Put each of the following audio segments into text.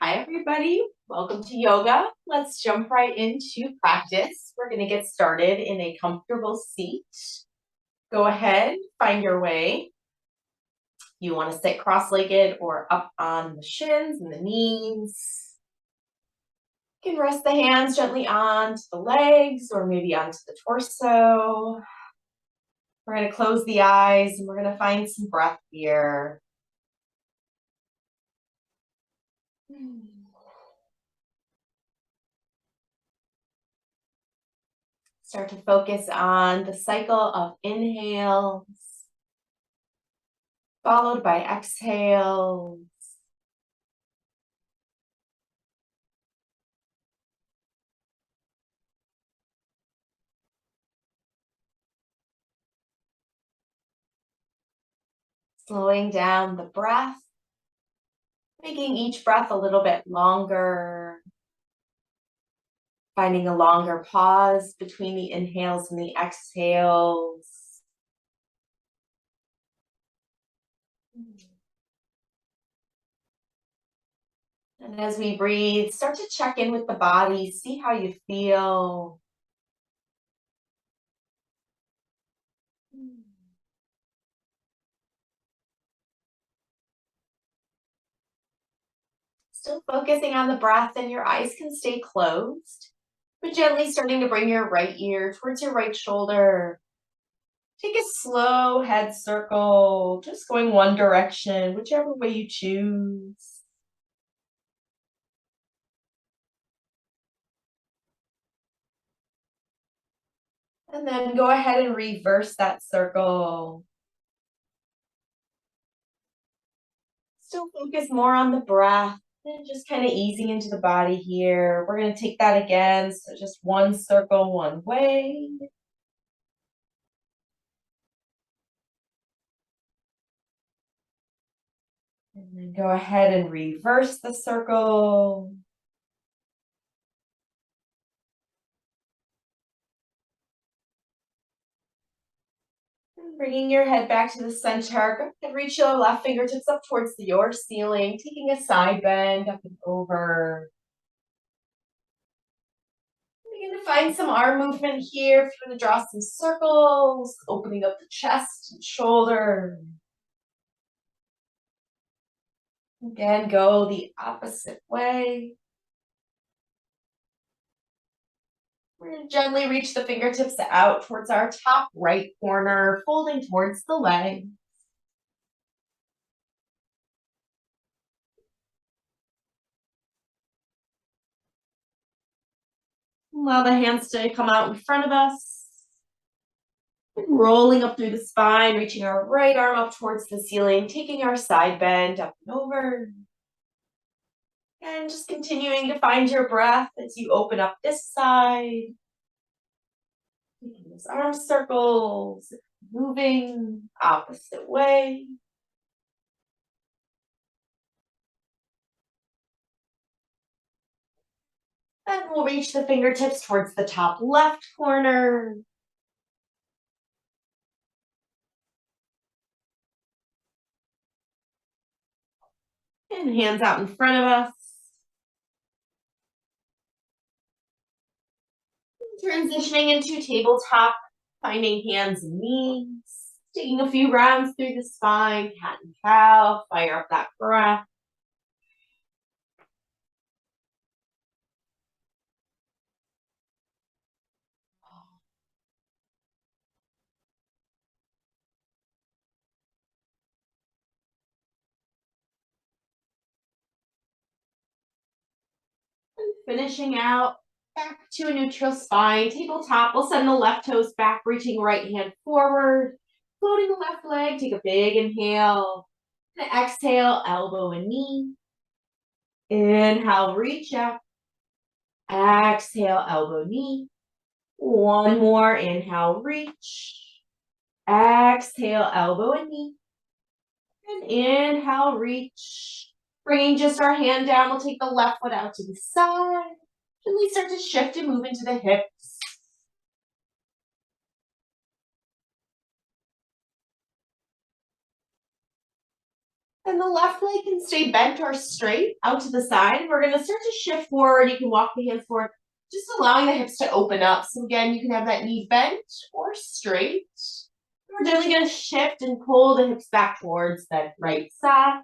Hi, everybody. Welcome to yoga. Let's jump right into practice. We're going to get started in a comfortable seat. Go ahead, find your way. You want to sit cross-legged or up on the shins and the knees. You can rest the hands gently onto the legs or maybe onto the torso. We're going to close the eyes and we're going to find some breath here. Start to focus on the cycle of inhales, followed by exhales. Slowing down the breath, making each breath a little bit longer, finding a longer pause between the inhales and the exhales. And as we breathe, start to check in with the body, see how you feel. Still focusing on the breath, and your eyes can stay closed, but gently starting to bring your right ear towards your right shoulder. Take a slow head circle, just going one direction, whichever way you choose. And then go ahead and reverse that circle. Still focus more on the breath and just kind of easing into the body here. We're going to take that again. So just one circle, one way. And then go ahead and reverse the circle. And bringing your head back to the center. Go ahead and reach your left fingertips up towards your ceiling, taking a side bend up and over. Begin to find some arm movement here. If you want to draw some circles, opening up the chest and shoulder. Again, go the opposite way. We're going to gently reach the fingertips out towards our top right corner, folding towards the leg. Allow the hands to come out in front of us. Rolling up through the spine, reaching our right arm up towards the ceiling, taking our side bend up and over. And just continuing to find your breath as you open up this side. Taking those arm circles, moving opposite way. And we'll reach the fingertips towards the top left corner. And hands out in front of us. Transitioning into tabletop, finding hands and knees. Taking a few rounds through the spine, cat and cow, fire up that breath. And finishing out, back to a neutral spine, tabletop. We'll send the left toes back, reaching right hand forward. Floating the left leg, take a big inhale. And exhale, elbow and knee. Inhale, reach up. Exhale, elbow, knee. One more, inhale, reach. Exhale, elbow and knee. And inhale, reach. Bringing just our hand down, we'll take the left foot out to the side. And we start to shift and move into the hips. And the left leg can stay bent or straight out to the side. We're going to start to shift forward. You can walk the hands forward, just allowing the hips to open up. So again, you can have that knee bent or straight. We're gently going to shift and pull the hips back towards that right side.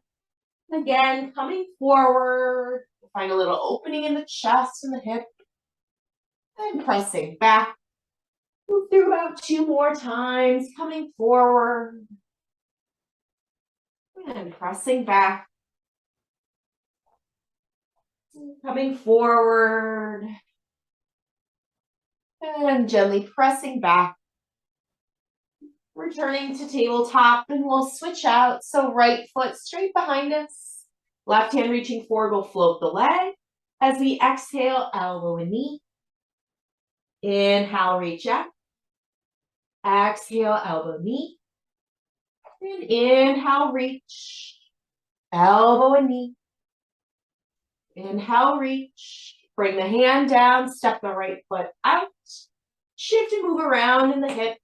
Again, coming forward. Find a little opening in the chest and the hip. And pressing back. Move through about 2 more times. Coming forward. And pressing back. Coming forward. And gently pressing back. Returning to tabletop, and we'll switch out. So right foot straight behind us. Left hand reaching forward will float the leg. As we exhale, elbow and knee. Inhale, reach up. Exhale, elbow, knee. And inhale, reach. Elbow and knee. Inhale, reach. Bring the hand down, step the right foot out. Shift and move around in the hips.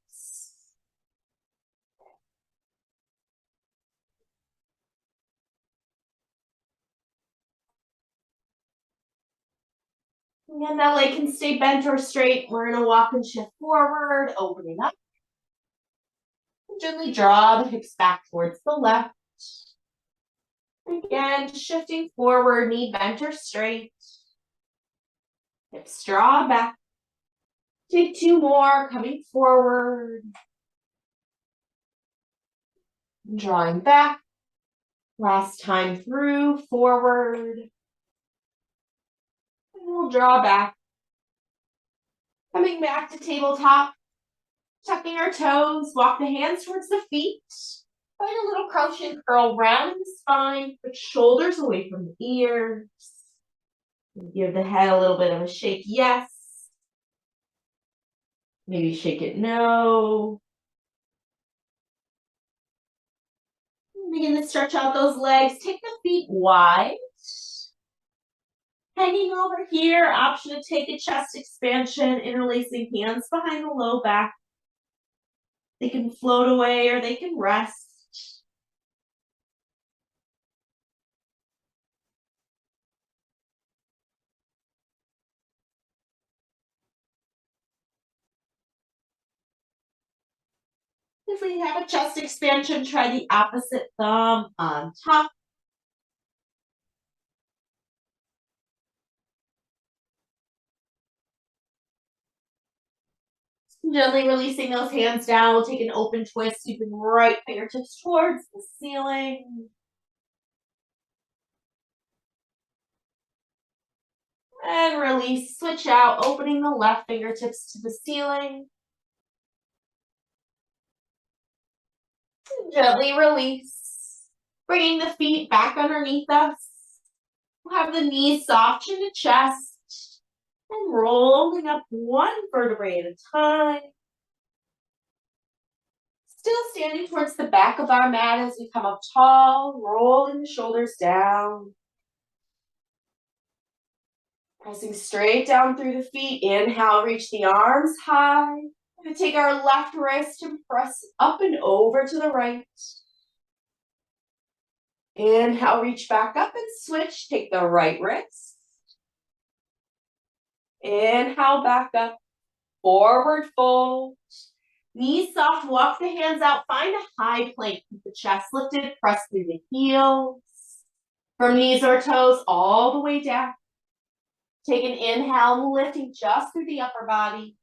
And that leg can stay bent or straight. We're going to walk and shift forward, opening up. Gently draw the hips back towards the left. Again, shifting forward, knee bent or straight. Hips draw back. Take 2 more, coming forward. Drawing back. Last time through, forward. And we'll draw back. Coming back to tabletop. Tucking our toes, walk the hands towards the feet. Find a little crochet and curl round in the spine. Put shoulders away from the ears. Give the head a little bit of a shake, yes. Maybe shake it, no. Begin to stretch out those legs. Take the feet wide. Hanging over here, option to take a chest expansion, interlacing hands behind the low back. They can float away or they can rest. If we have a chest expansion, try the opposite thumb on top. Gently releasing those hands down. We'll take an open twist, sweeping right fingertips towards the ceiling. And release, switch out, opening the left fingertips to the ceiling. Gently release, bringing the feet back underneath us. We'll have the knees soft chin to chest and rolling up 1 vertebrae at a time. Still standing towards the back of our mat as we come up tall, rolling the shoulders down. Pressing straight down through the feet. Inhale, reach the arms high. We're going to take our left wrist and press up and over to the right. Inhale, reach back up and switch. Take the right wrist. Inhale, back up. Forward fold. Knees soft, walk the hands out. Find a high plank. Keep the chest lifted. Press through the heels. From knees or toes all the way down. Take an inhale, lifting just through the upper body.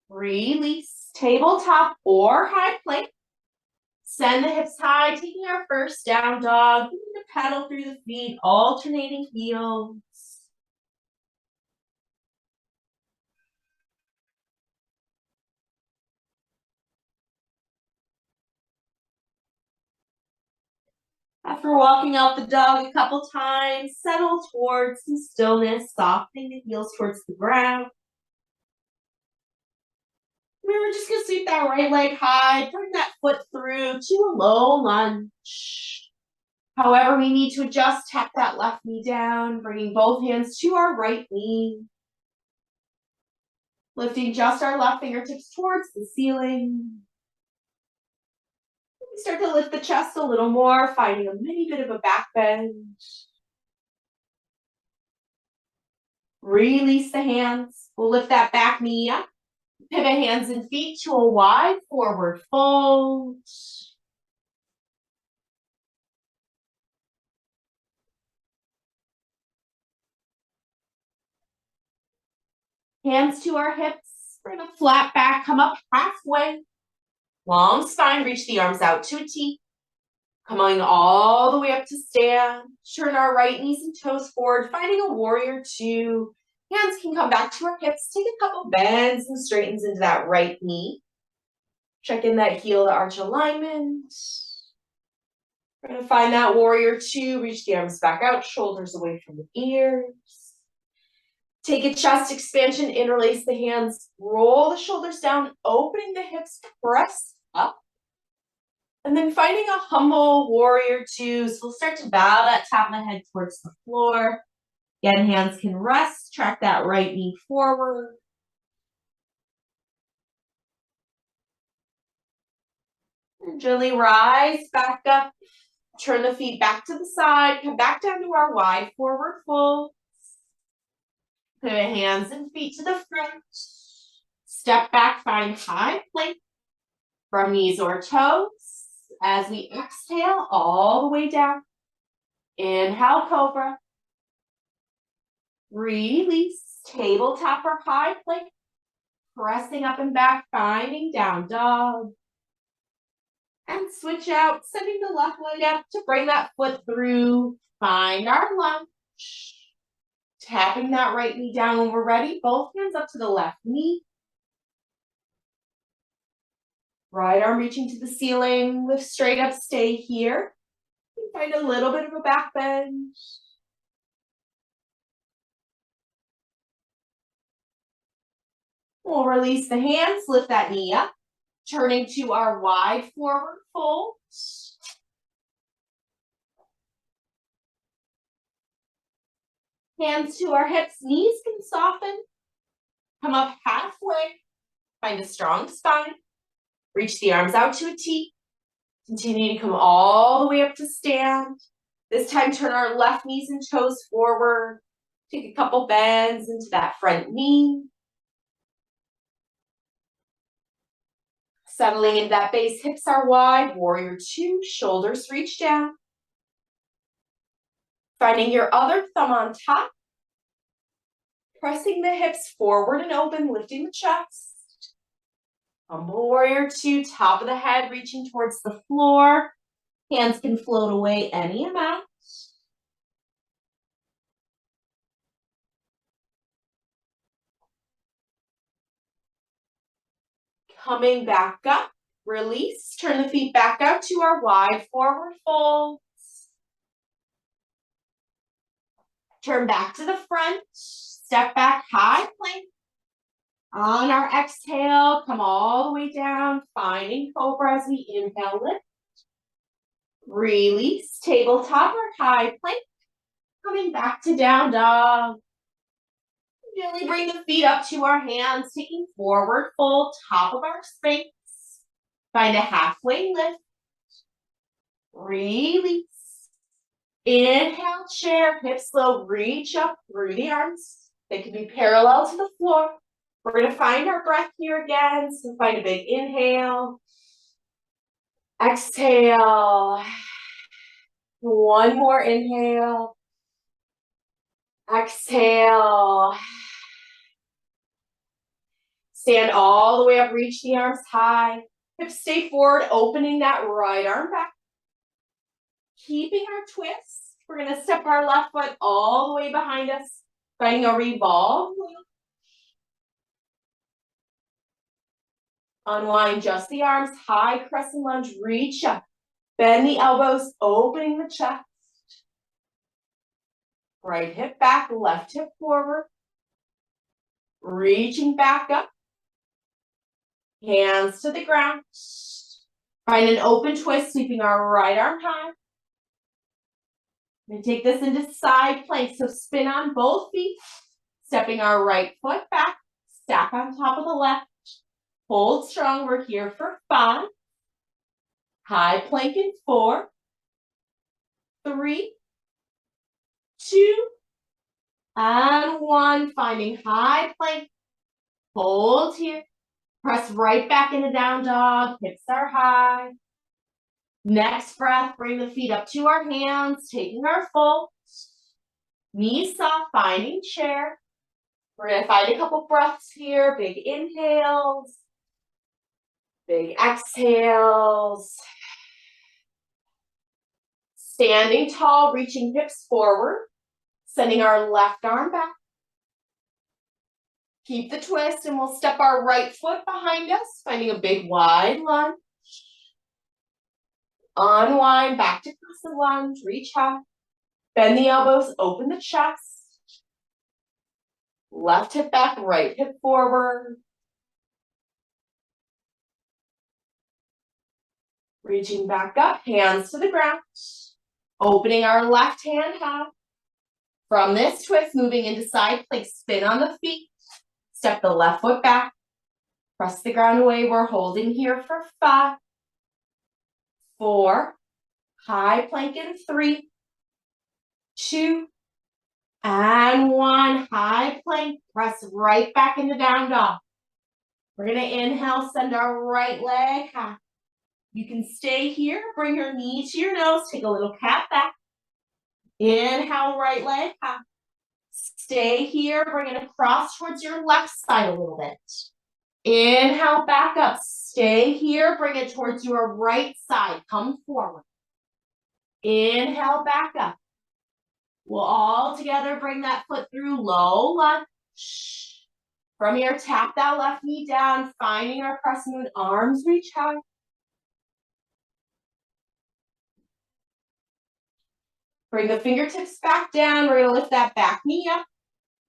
Release, tabletop or high plank. Send the hips high, taking our first down dog. Begin to pedal through the feet, alternating heels. After walking out the dog a couple times, settle towards some stillness, softening the heels towards the ground. We're just gonna sweep that right leg high, bring that foot through to a low lunge. However, we need to adjust, tap that left knee down, bringing both hands to our right knee. Lifting just our left fingertips towards the ceiling. Start to lift the chest a little more, finding a mini bit of a back bend. Release the hands. We'll lift that back knee up. Pivot hands and feet to a wide forward fold. Hands to our hips. We're going to flat back, come up halfway. Long spine, reach the arms out to a T. Coming all the way up to stand. Turn our right knees and toes forward, finding a warrior two. Hands can come back to our hips. Take a couple bends and straightens into that right knee. Check in that heel to arch alignment. We're going to find that warrior two. Reach the arms back out, shoulders away from the ears. Take a chest expansion, interlace the hands, roll the shoulders down, opening the hips, press up. And then finding a humble warrior two. So we'll start to bow that top of the head towards the floor. Again, hands can rest, track that right knee forward. And gently rise back up. Turn the feet back to the side. Come back down to our wide forward fold. Pivot hands and feet to the front. Step back, find high plank from knees or toes. As we exhale all the way down. Inhale, cobra. Release, tabletop or high plank. Pressing up and back, finding down dog. And switch out, sending the left leg up to bring that foot through. Find our lunge. Tapping that right knee down when we're ready. Both hands up to the left knee. Right arm reaching to the ceiling. Lift straight up, stay here. Find a little bit of a back bend. We'll release the hands, lift that knee up. Turning to our wide forward fold. Hands to our hips, knees can soften. Come up halfway. Find a strong spine. Reach the arms out to a T. Continue to come all the way up to stand. This time, turn our left knees and toes forward. Take a couple bends into that front knee. Settling into that base, hips are wide. Warrior two, shoulders reach down. Finding your other thumb on top. Pressing the hips forward and open, lifting the chest. Humble warrior two, top of the head, reaching towards the floor. Hands can float away any amount. Coming back up, release, turn the feet back out to our wide forward folds. Turn back to the front, step back, high plank. On our exhale, come all the way down, finding cobra as we inhale, lift. Release, tabletop or high plank. Coming back to down dog. Gently bring the feet up to our hands, taking forward fold, top of our space. Find a halfway lift. Release. Inhale, chair, hips low, reach up through the arms. They can be parallel to the floor. We're going to find our breath here again. So find a big inhale. Exhale. One more inhale. Exhale. Stand all the way up, reach the arms high. Hips stay forward, opening that right arm back. Keeping our twist. We're going to step our left foot all the way behind us, finding a revolve. Unwind just the arms, high crescent lunge, reach up. Bend the elbows, opening the chest. Right hip back, left hip forward. Reaching back up. Hands to the ground. Find an open twist, sweeping our right arm high. And take this into side plank. So spin on both feet. Stepping our right foot back. Stack on top of the left. Hold strong. We're here for 5, High plank in 4, 3, 2, and 1. Finding high plank. Hold here. Press right back into down dog. Hips are high. Next breath, bring the feet up to our hands, taking our fold. Knees soft, finding chair. We're going to find a couple breaths here. Big inhales. Big exhales. Standing tall, reaching hips forward. Sending our left arm back. Keep the twist, and we'll step our right foot behind us, finding a big wide lunge. Unwind, back to crescent lunge, reach high. Bend the elbows, open the chest. Left hip back, right hip forward. Reaching back up, hands to the ground. Opening our left hand high. From this twist, moving into side plank, spin on the feet. Step the left foot back. Press the ground away. We're holding here for 5, 4, high plank in 3, 2, and 1. High plank. Press right back into down dog. We're going to inhale, send our right leg high. You can stay here, bring your knee to your nose, take a little cat back. Inhale, right leg high. Stay here, bring it across towards your left side a little bit. Inhale, back up. Stay here, bring it towards your right side. Come forward. Inhale, back up. We'll all together bring that foot through low lunge. From here, tap that left knee down, finding our crescent moon, arms reach high. Bring the fingertips back down. We're going to lift that back knee up.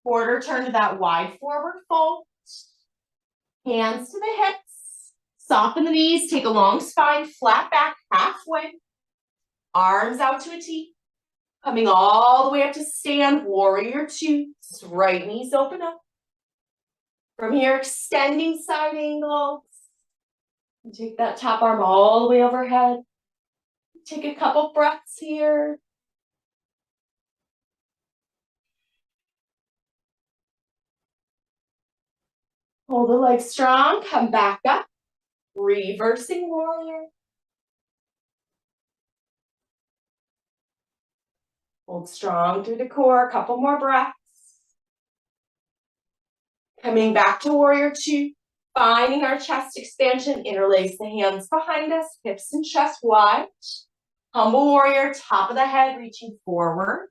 Quarter turn to that wide forward fold. Hands to the hips. Soften the knees. Take a long spine. Flat back halfway. Arms out to a T. Coming all the way up to stand. Warrior 2. Right knees open up. From here, extending side angles. And take that top arm all the way overhead. Take a couple breaths here. Hold the legs strong, come back up, reversing warrior. Hold strong through the core, a couple more breaths. Coming back to warrior 2, finding our chest expansion, interlace the hands behind us, hips and chest wide. Humble warrior, top of the head, reaching forward.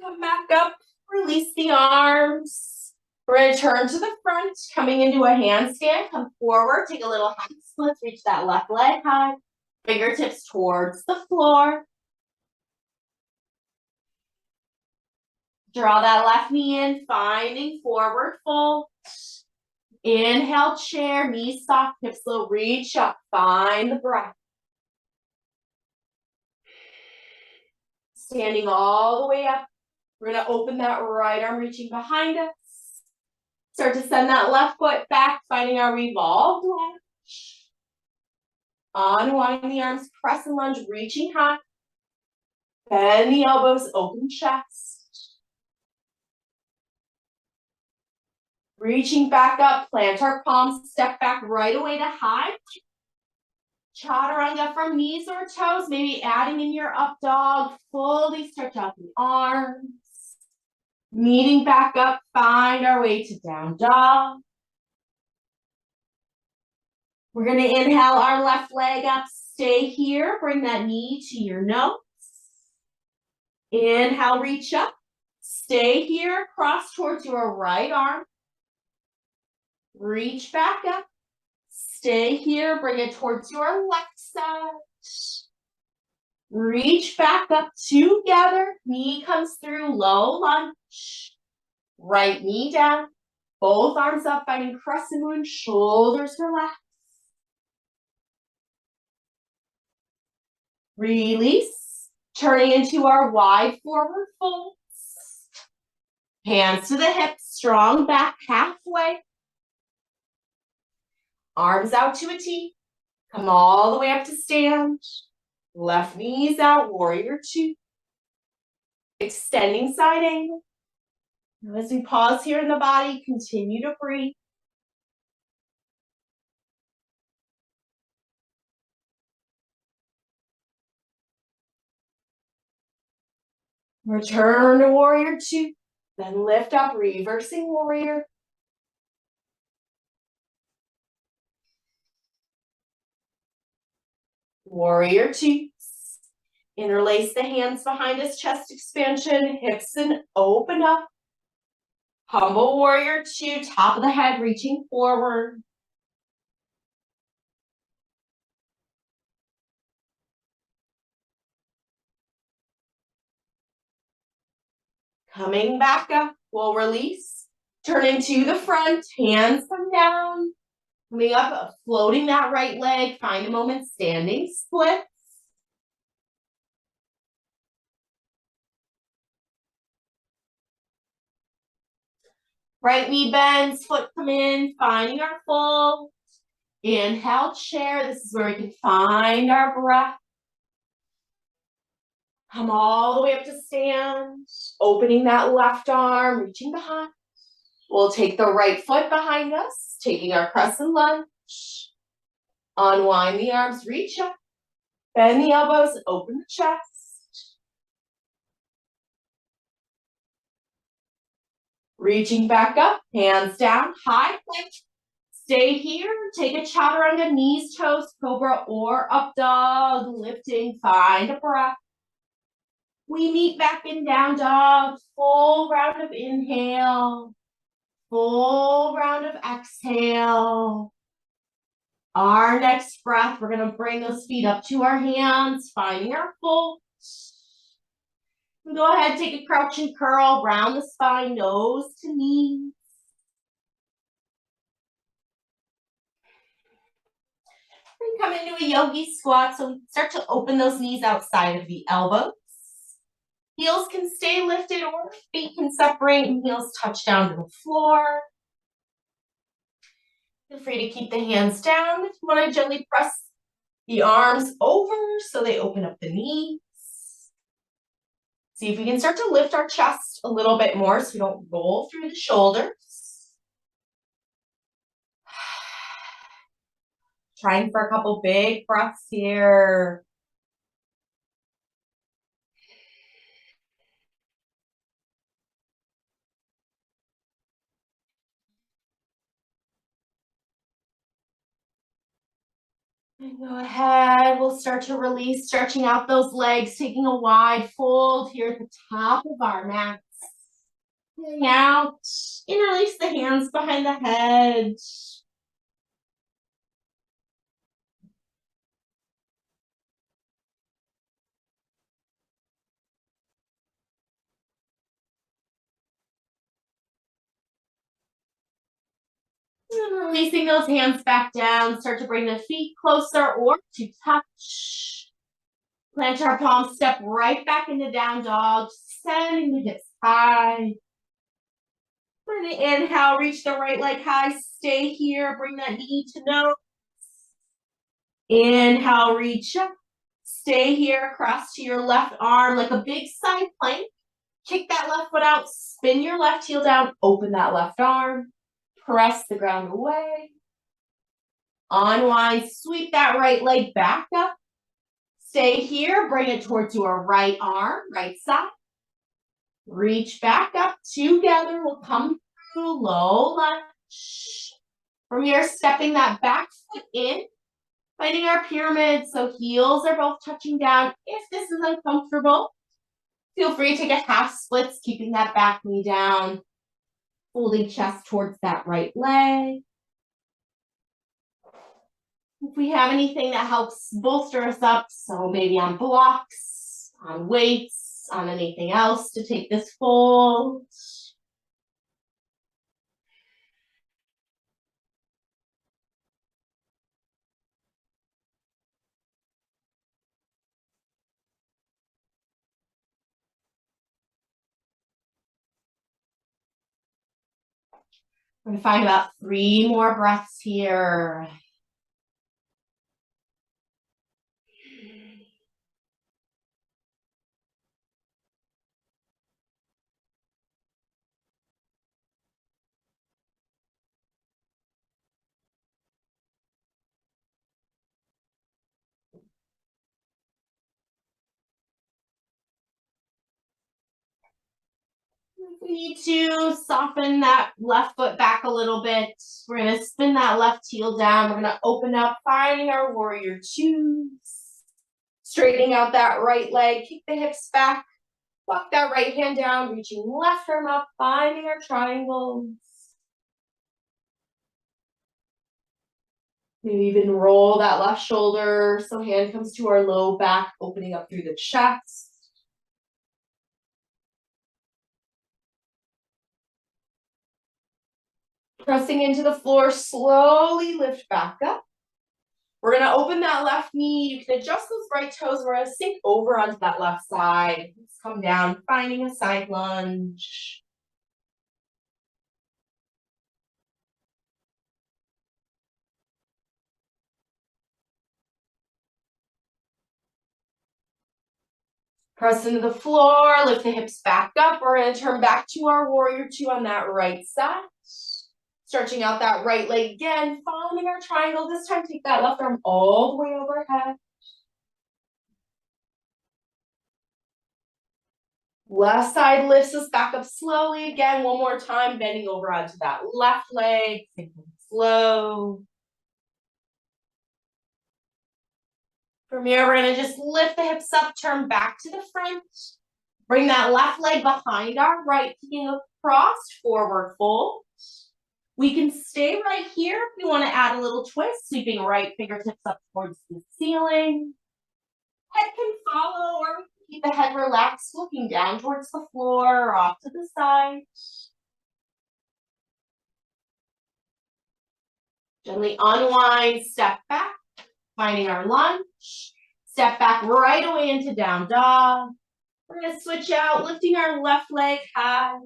Come back up, release the arms. We're going to turn to the front, coming into a handstand. Come forward, take a little hand split, reach that left leg high. Fingertips towards the floor. Draw that left knee in, finding forward fold. Inhale, chair, knees soft, hips low, reach up, find the breath. Standing all the way up. We're going to open that right arm, reaching behind us. Start to send that left foot back, finding our revolved lunge. Unwind the arms, crescent lunge, reaching high. Bend the elbows, open chest. Reaching back up, plant our palms, step back right away to high. Chaturanga from knees or toes, maybe adding in your up dog. Fully stretch out the arms. Meeting back up, find our way to down dog. We're going to inhale our left leg up. Stay here. Bring that knee to your nose. Inhale, reach up. Stay here. Cross towards your right arm. Reach back up. Stay here. Bring it towards your left side. Reach back up together. Knee comes through, low lunge. Right knee down. Both arms up, finding crescent moon. Shoulders relax. Release. Turning into our wide forward folds. Hands to the hips, strong back halfway. Arms out to a T. Come all the way up to stand. Left knees out, warrior two. Extending side angle. Now as we pause here in the body, continue to breathe. Return to warrior two. Then lift up, reversing warrior. Warrior two. Interlace the hands behind us, chest expansion, hips and open up. Humble warrior two, top of the head, reaching forward. Coming back up, we'll release. Turning to the front, hands come down. Coming up, floating that right leg. Find a moment, standing splits. Right knee bends, foot come in, finding our fold. Inhale, chair. This is where we can find our breath. Come all the way up to stand. Opening that left arm, reaching behind. We'll take the right foot behind us, taking our crescent lunge. Unwind the arms, reach up. Bend the elbows, open the chest. Reaching back up, hands down, high plank. Stay here, take a chaturanga, knees, toes, cobra, or up dog. Lifting, find a breath. We meet back in down dog, full round of inhale, full round of exhale. Our next breath, we're gonna bring those feet up to our hands, finding our fold. Go ahead, take a crouch and curl, round the spine, nose to knee. And come into a yogi squat, so we start to open those knees outside of the elbows. Heels can stay lifted or feet can separate and heels touch down to the floor. Feel free to keep the hands down. If you want to gently press the arms over so they open up the knees. See if we can start to lift our chest a little bit more so we don't roll through the shoulders. Trying for a couple big breaths here. And go ahead, we'll start to release, stretching out those legs, taking a wide fold here at the top of our mats. Hang out, interlace the hands behind the head. And releasing those hands back down, start to bring the feet closer or to touch. Plant our palms, step right back into down dog, sending the hips high. For the inhale, reach the right leg high, stay here, bring that knee to nose. Inhale, reach up, stay here, cross to your left arm like a big side plank. Kick that left foot out, spin your left heel down, open that left arm, press the ground away. Unwind, sweep that right leg back up. Stay here, bring it towards your right arm, right side. Reach back up, together, we'll come through low lunge. From here, stepping that back foot in, finding our pyramid, so heels are both touching down. If this is uncomfortable, feel free to take a half splits, keeping that back knee down, folding chest towards that right leg. If we have anything that helps bolster us up, so maybe on blocks, on weights, on anything else to take this fold. We're gonna find about 3 more breaths here. We need to soften that left foot back a little bit. We're going to spin that left heel down. We're going to open up, finding our warrior twos. Straightening out that right leg, kick the hips back. Walk that right hand down, reaching left arm up, finding our triangles. Maybe even roll that left shoulder so hand comes to our low back, opening up through the chest. Pressing into the floor, slowly lift back up. We're going to open that left knee. You can adjust those right toes. We're going to sink over onto that left side. Let's come down, finding a side lunge. Press into the floor, lift the hips back up. We're going to turn back to our warrior two on that right side. Stretching out that right leg again, following our triangle. This time, take that left arm all the way overhead. Left side lifts us back up slowly. Again, one more time, bending over onto that left leg, sinking slow. From here, we're going to just lift the hips up, turn back to the front. Bring that left leg behind our right, taking a crossed forward fold. We can stay right here if we want to add a little twist, sweeping right fingertips up towards the ceiling. Head can follow, or we can keep the head relaxed, looking down towards the floor or off to the side. Gently unwind, step back, finding our lunge. Step back right away into down dog. We're going to switch out, lifting our left leg high.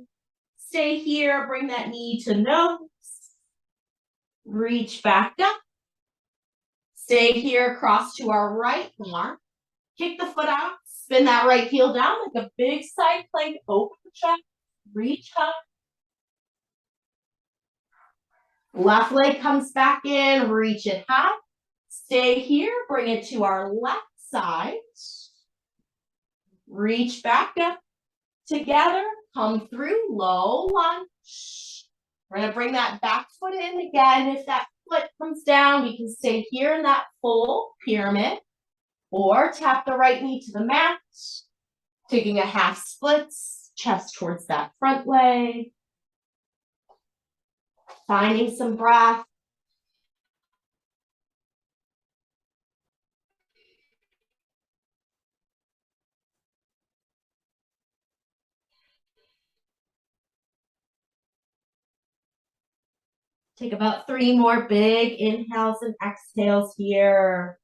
Stay here, bring that knee to nose. Reach back up. Stay here, cross to our right arm. Kick the foot out, spin that right heel down like a big side plank, open the chest, reach up. Left leg comes back in, reach it high. Stay here, bring it to our left side. Reach back up. Together, come through, low lunge. We're going to bring that back foot in again. If that foot comes down, we can stay here in that full pyramid. Or tap the right knee to the mat, taking a half splits, chest towards that front leg. Finding some breath. Take about 3 more big inhales and exhales here.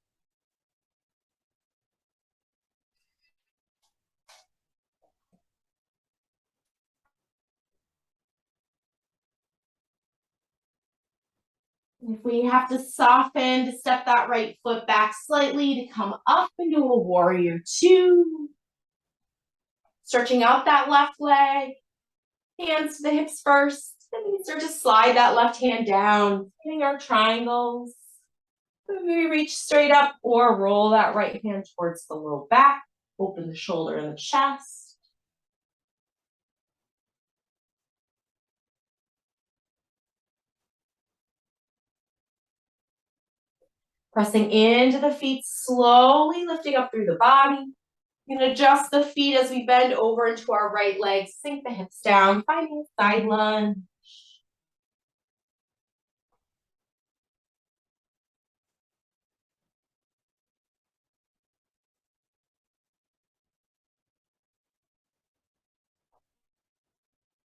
If we have to soften, to step that right foot back slightly, to come up into a warrior two. Stretching out that left leg. Hands to the hips first. Then we start to slide that left hand down, hitting our triangles. We reach straight up or roll that right hand towards the low back. Open the shoulder and the chest. Pressing into the feet, slowly lifting up through the body. You can adjust the feet as we bend over into our right leg. Sink the hips down, finding a side lunge.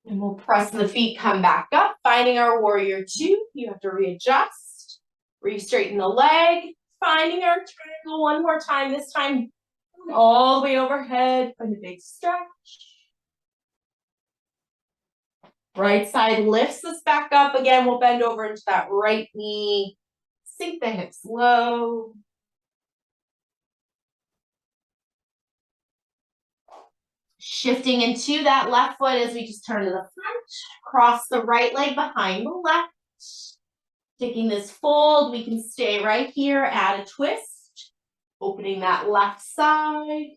And we'll press the feet, come back up, finding our warrior two. You have to readjust, re-straighten the leg, finding our triangle one more time. This time, all the way overhead, find a big stretch. Right side lifts us back up. Again, we'll bend over into that right knee. Sink the hips low. Shifting into that left foot as we just turn to the front. Cross the right leg behind the left. Taking this fold, we can stay right here, add a twist. Opening that left side.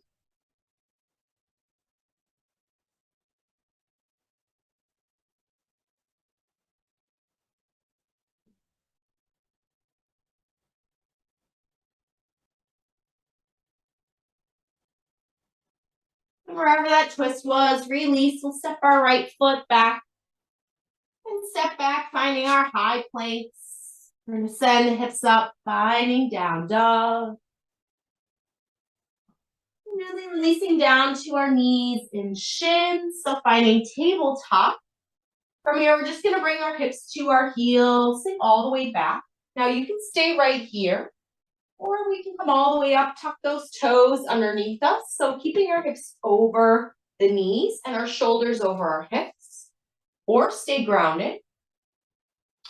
Wherever that twist was, release. We'll step our right foot back and step back, finding our high planks. We're going to send the hips up, finding down dog. Really releasing down to our knees and shins. So finding tabletop. From here, we're just going to bring our hips to our heels, sink all the way back. Now you can stay right here, or we can come all the way up, tuck those toes underneath us. So keeping our hips over the knees and our shoulders over our hips, or stay grounded.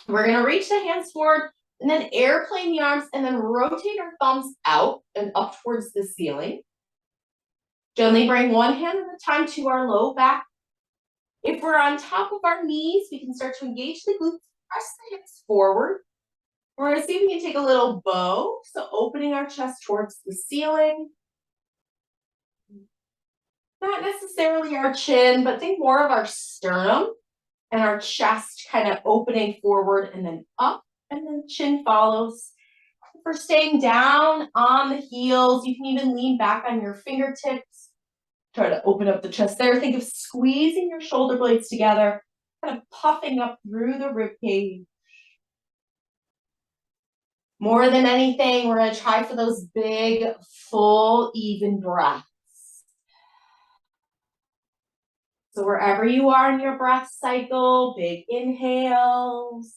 We're going to reach the hands forward and then airplane the arms and then rotate our thumbs out and up towards the ceiling. Gently bring one hand at a time to our low back. If we're on top of our knees, we can start to engage the glutes, press the hips forward. We're going to see if we can take a little bow. So opening our chest towards the ceiling. Not necessarily our chin, but think more of our sternum and our chest kind of opening forward and then up, and then chin follows. If we're staying down on the heels, you can even lean back on your fingertips. Try to open up the chest there. Think of squeezing your shoulder blades together, kind of puffing up through the rib cage. More than anything, we're going to try for those big, full, even breaths. So wherever you are in your breath cycle, big inhales,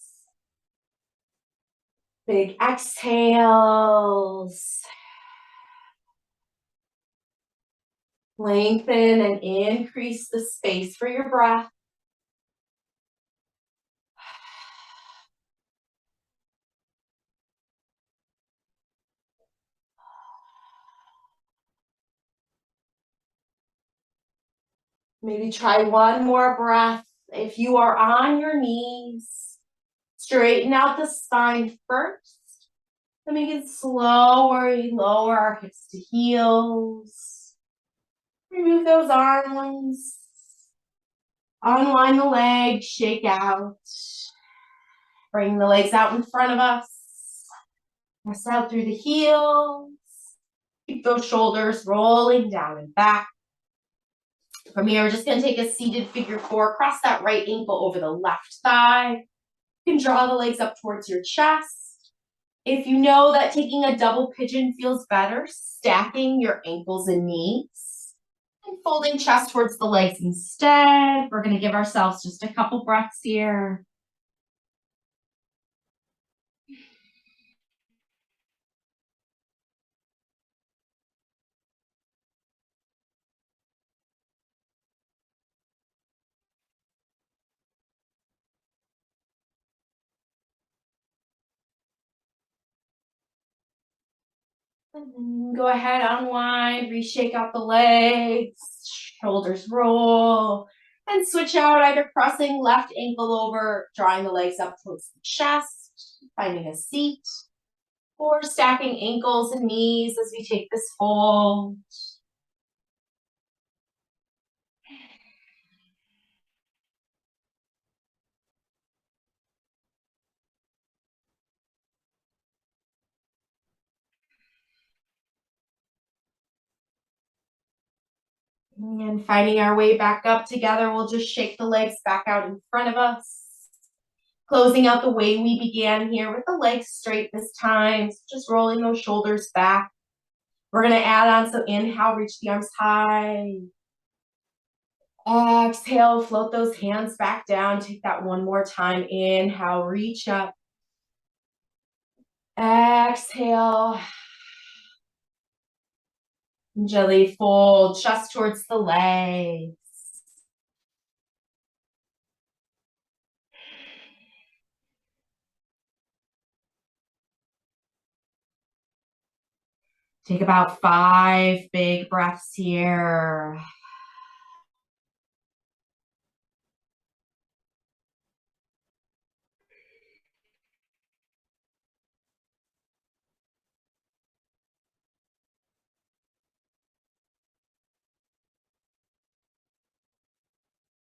big exhales. Lengthen and increase the space for your breath. Maybe try one more breath. If you are on your knees, straighten out the spine first. Then we can slowly lower our hips to heels. Remove those arms. Unwind the legs, shake out. Bring the legs out in front of us. Press out through the heels. Keep those shoulders rolling down and back. From here, we're just going to take a seated figure four. Cross that right ankle over the left thigh. You can draw the legs up towards your chest. If you know that taking a double pigeon feels better, stacking your ankles and knees and folding chest towards the legs instead. We're going to give ourselves just a couple breaths here. And then go ahead, unwind, reshake out the legs, shoulders roll, and switch out, either crossing left ankle over, drawing the legs up towards the chest, finding a seat, or stacking ankles and knees as we take this fold. And finding our way back up together, we'll just shake the legs back out in front of us. Closing out the way we began here with the legs straight this time. So just rolling those shoulders back. We're going to add on, so inhale, reach the arms high. Exhale, float those hands back down. Take that one more time. Inhale, reach up. Exhale. Gently fold, chest towards the legs. Take about 5 big breaths here.